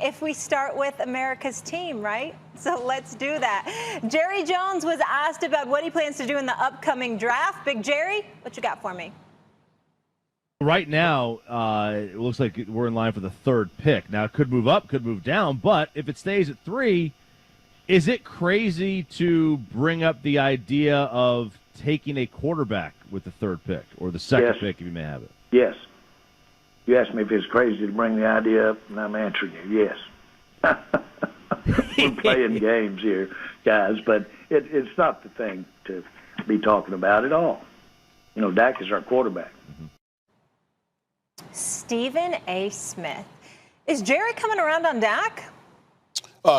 if we start with America's team, right? So let's do that. Jerry Jones was asked about what he plans to do in the upcoming draft. Big Jerry, what you got for me? Right now, it looks like we're in line for the third pick. Now, it could move up, could move down, but if it stays at 3, is it crazy to bring up the idea of taking a quarterback with the third pick or the second pick, if you may have it? Yes. You asked me if it's crazy to bring the idea up, and I'm answering you, yes. We're playing games here, guys, but it's not the thing to be talking about at all. You know, Dak is our quarterback. Mm-hmm. Stephen A. Smith. Is Jerry coming around on Dak?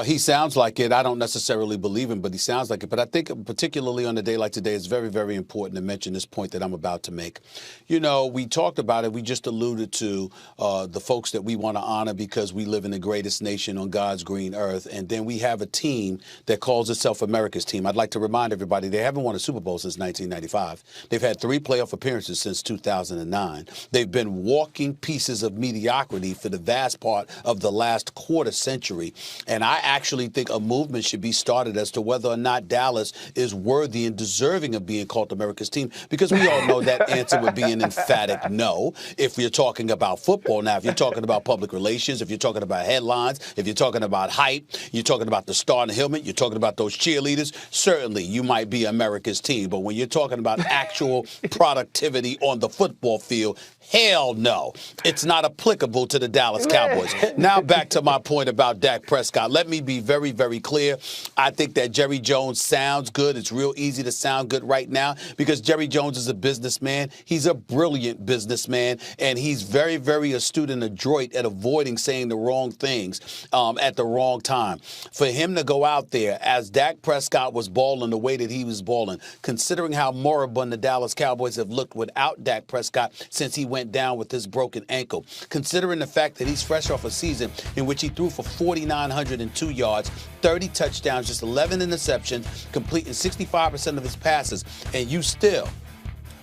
He sounds like it. I don't necessarily believe him, but he sounds like it. But I think particularly on a day like today, it's very, very important to mention this point that I'm about to make. You know, we talked about it. We just alluded to the folks that we want to honor because we live in the greatest nation on God's green earth. And then we have a team that calls itself America's team. I'd like to remind everybody they haven't won a Super Bowl since 1995. They've had 3 playoff appearances since 2009. They've been walking pieces of mediocrity for the vast part of the last quarter century. And I actually think a movement should be started as to whether or not Dallas is worthy and deserving of being called America's team, because we all know that answer would be an emphatic no if you're talking about football. Now, if you're talking about public relations, if you're talking about headlines, if you're talking about hype, you're talking about the star and the helmet, you're talking about those cheerleaders, certainly you might be America's team. But when you're talking about actual productivity on the football field, hell no. It's not applicable to the Dallas Cowboys. Now back to my point about Dak Prescott. Let me be very, very clear. I think that Jerry Jones sounds good. It's real easy to sound good right now because Jerry Jones is a businessman. He's a brilliant businessman, and he's very, very astute and adroit at avoiding saying the wrong things at the wrong time. For him to go out there as Dak Prescott was balling the way that he was balling, considering how moribund the Dallas Cowboys have looked without Dak Prescott since he went down with his broken ankle, considering the fact that he's fresh off a season in which he threw for 4,902 yards, 30 touchdowns, just 11 interceptions, completing 65% of his passes, and you still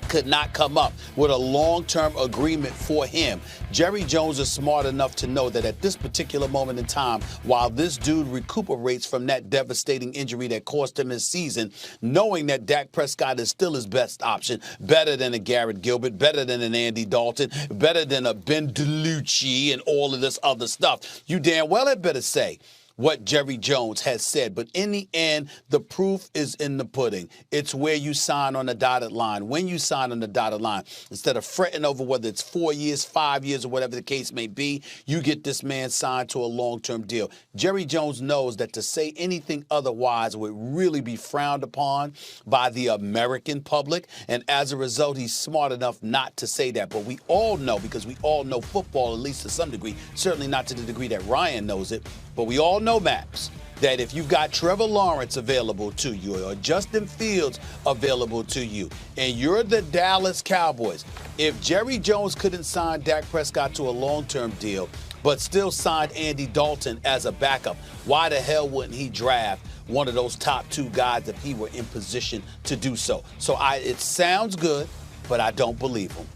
could not come up with a long-term agreement for him. Jerry Jones is smart enough to know that at this particular moment in time, while this dude recuperates from that devastating injury that cost him his season, knowing that Dak Prescott is still his best option, better than a Garrett Gilbert, better than an Andy Dalton, better than a Ben DiNucci and all of this other stuff, you damn well had better say what Jerry Jones has said. But in the end, the proof is in the pudding. It's where you sign on the dotted line. When you sign on the dotted line, instead of fretting over whether it's 4 years, 5 years, or whatever the case may be, you get this man signed to a long-term deal. Jerry Jones knows that to say anything otherwise would really be frowned upon by the American public, and as a result, he's smart enough not to say that. But we all know, because we all know football, at least to some degree, certainly not to the degree that Ryan knows it, but we all know, Maps, that if you've got Trevor Lawrence available to you or Justin Fields available to you, and you're the Dallas Cowboys, if Jerry Jones couldn't sign Dak Prescott to a long-term deal but still signed Andy Dalton as a backup, why the hell wouldn't he draft one of those top 2 guys if he were in position to do so? So it sounds good, but I don't believe him.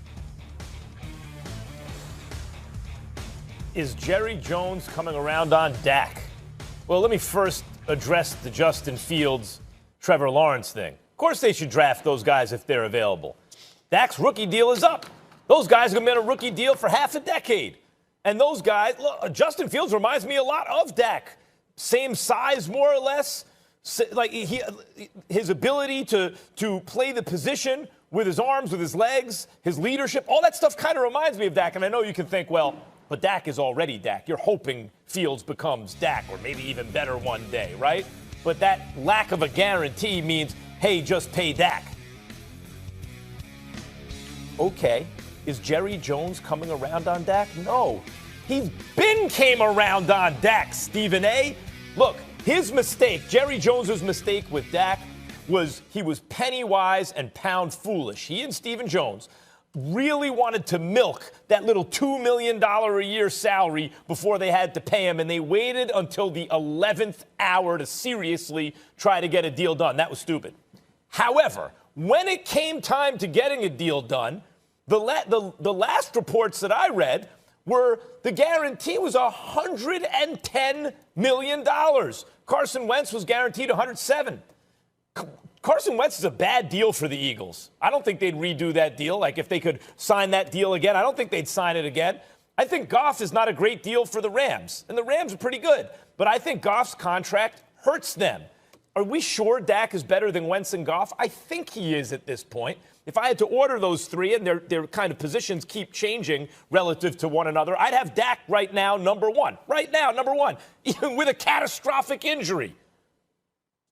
Is Jerry Jones coming around on Dak? Well, let me first address the Justin Fields, Trevor Lawrence thing. Of course they should draft those guys if they're available. Dak's rookie deal is up. Those guys have been a rookie deal for half a decade. And those guys, look, Justin Fields reminds me a lot of Dak. Same size, more or less. Like his ability to play the position with his arms, with his legs, his leadership, all that stuff kind of reminds me of Dak. And I know you can think, well, but Dak is already Dak. You're hoping Fields becomes Dak, or maybe even better one day, right? But that lack of a guarantee means, hey, just pay Dak. Okay, is Jerry Jones coming around on Dak? No. He came around on Dak, Stephen A. Look, his mistake, Jerry Jones's mistake with Dak, was he was penny wise and pound foolish. He and Stephen Jones really wanted to milk that little $2 million a year salary before they had to pay him, and they waited until the 11th hour to seriously try to get a deal done. That was stupid. However, when it came time to getting a deal done, the last reports that I read the guarantee was $110 million. Carson Wentz was guaranteed $107. Carson Wentz is a bad deal for the Eagles. I don't think they'd redo that deal. Like, if they could sign that deal again, I don't think they'd sign it again. I think Goff is not a great deal for the Rams, and the Rams are pretty good. But I think Goff's contract hurts them. Are we sure Dak is better than Wentz and Goff? I think he is at this point. If I had to order those three, and their kind of positions keep changing relative to one another, I'd have Dak right now number one. Right now, number one, even with a catastrophic injury.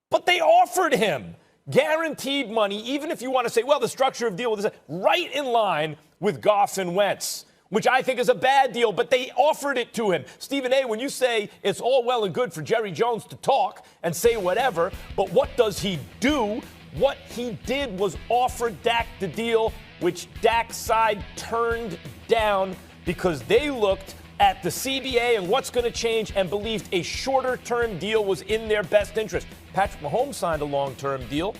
But they offered him guaranteed money, even if you want to say, well, the structure of deal was right in line with Goff and Wentz, which I think is a bad deal, but they offered it to him. Stephen A., when you say it's all well and good for Jerry Jones to talk and say whatever, but what does he do? What he did was offer Dak the deal, which Dak's side turned down because they looked at the CBA and what's going to change and believed a shorter-term deal was in their best interest. Patrick Mahomes signed a long-term deal.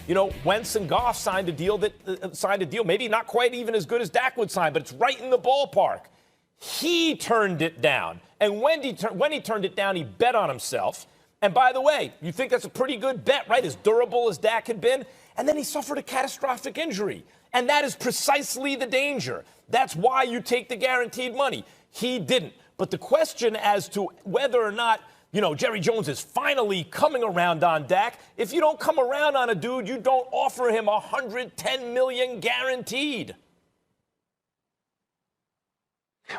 You know, Wentz and Goff signed a deal maybe not quite even as good as Dak would sign, but it's right in the ballpark. He turned it down. And when he turned it down, he bet on himself. And by the way, you think that's a pretty good bet, right? As durable as Dak had been. And then he suffered a catastrophic injury. And that is precisely the danger. That's why you take the guaranteed money. He didn't. But the question as to whether or not, you know, Jerry Jones is finally coming around on Dak, if you don't come around on a dude, you don't offer him $110 million guaranteed.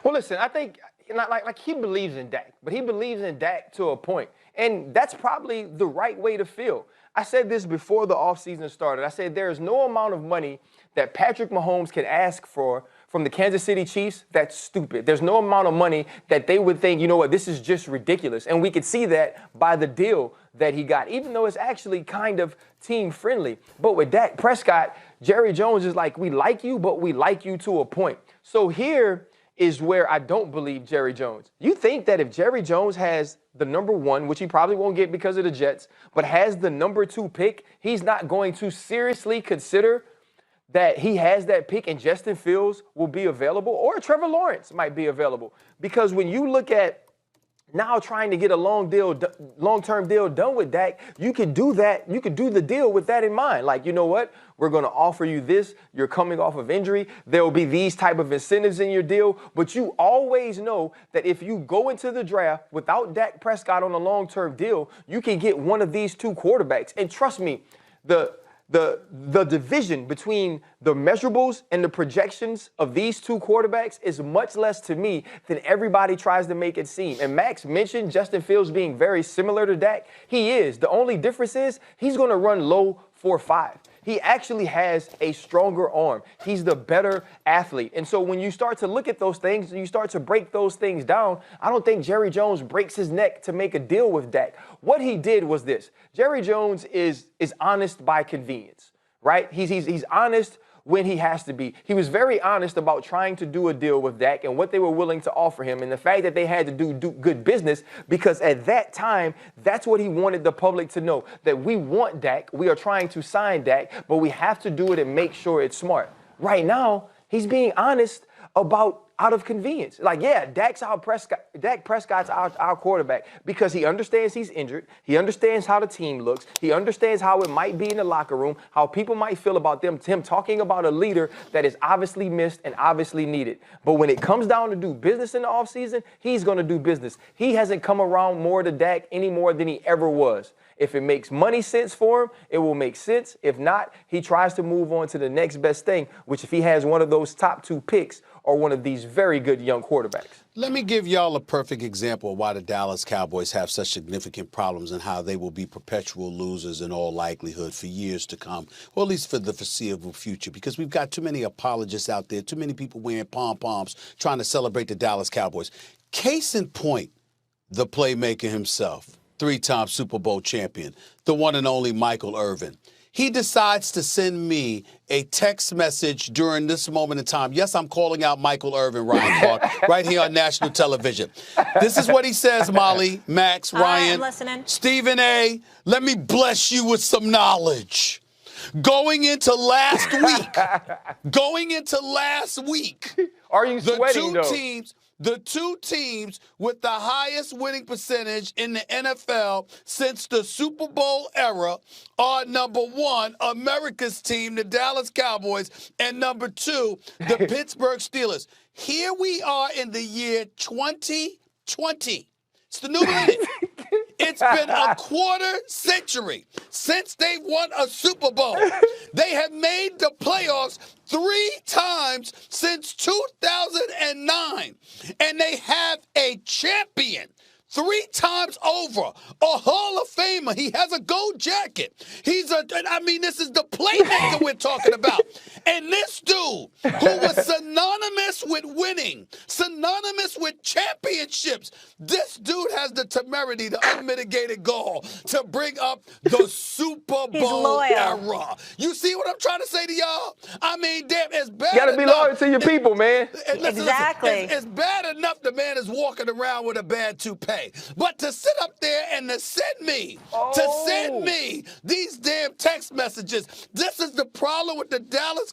Well, listen, I think like he believes in Dak, but he believes in Dak to a point. And that's probably the right way to feel. I said this before the offseason started. I said there is no amount of money that Patrick Mahomes can ask for from the Kansas City Chiefs that's stupid. There's no amount of money that they would think, you know what, this is just ridiculous. And we could see that by the deal that he got, even though it's actually kind of team friendly. But with Dak Prescott, Jerry Jones is like, we like you, but we like you to a point. So here is where I don't believe Jerry Jones. You think that if Jerry Jones has the number one, which he probably won't get because of the Jets, but has the number 2 pick, he's not going to seriously consider that he has that pick and Justin Fields will be available, or Trevor Lawrence might be available. Because when you look at now trying to get a long-term deal done with Dak, you could do that. You could do the deal with that in mind. Like, you know what? We're going to offer you this. You're coming off of injury. There will be these type of incentives in your deal. But you always know that if you go into the draft without Dak Prescott on a long-term deal, you can get one of these 2 quarterbacks. And trust me, the division between the measurables and the projections of these 2 quarterbacks is much less to me than everybody tries to make it seem. And Max mentioned Justin Fields being very similar to Dak. He is. The only difference is he's going to run low 4.5. He actually has a stronger arm. He's the better athlete. And so when you start to look at those things, you start to break those things down, I don't think Jerry Jones breaks his neck to make a deal with Dak. What he did was this. Jerry Jones is honest by convenience, right? He's honest when he has to be. He was very honest about trying to do a deal with Dak and what they were willing to offer him and the fact that they had to do good business, because at that time, that's what he wanted the public to know, that we want Dak. We are trying to sign Dak, but we have to do it and make sure it's smart. Right now, he's being honest about out of convenience. Like, yeah, Dak Prescott's our quarterback because he understands he's injured. He understands how the team looks. He understands how it might be in the locker room, how people might feel about him talking about a leader that is obviously missed and obviously needed. But when it comes down to do business in the offseason, he's going to do business. He hasn't come around more to Dak any more than he ever was. If it makes money sense for him, it will make sense. If not, he tries to move on to the next best thing, which if he has one of those top 2 picks or one of these very good young quarterbacks. Let me give y'all a perfect example of why the Dallas Cowboys have such significant problems and how they will be perpetual losers in all likelihood for years to come, or at least for the foreseeable future, because we've got too many apologists out there, too many people wearing pom-poms trying to celebrate the Dallas Cowboys. Case in point, the playmaker himself, 3-time Super Bowl champion, the one and only Michael Irvin. He decides to send me a text message during this moment in time. Yes, I'm calling out Michael Irvin, Ryan Clark, right here on national television. This is what he says, Molly, Max, Ryan, I'm listening. Stephen A., let me bless you with some knowledge. Going into last week, Are you sweating, though? The two teams with the highest winning percentage in the NFL since the Super Bowl era are number one, America's team, the Dallas Cowboys, and number two, the Pittsburgh Steelers. Here we are in the year 2020. It's the new minute. It's been a quarter century since they won a Super Bowl. They have made the playoffs 3 times since 2009. And they have a champion 3 times over, a Hall of Famer. He has a gold jacket. This is the playmaker we're talking about. And this dude, who was synonymous with winning, synonymous with championships, this dude has the temerity, the unmitigated gall to bring up the Super Bowl era. You see what I'm trying to say to y'all? I mean, damn, it's bad enough. You got to be loyal to your people, man. Exactly. It's bad enough the man is walking around with a bad toupee. But to sit up there and to send me these damn text messages, this is the problem with the Dallas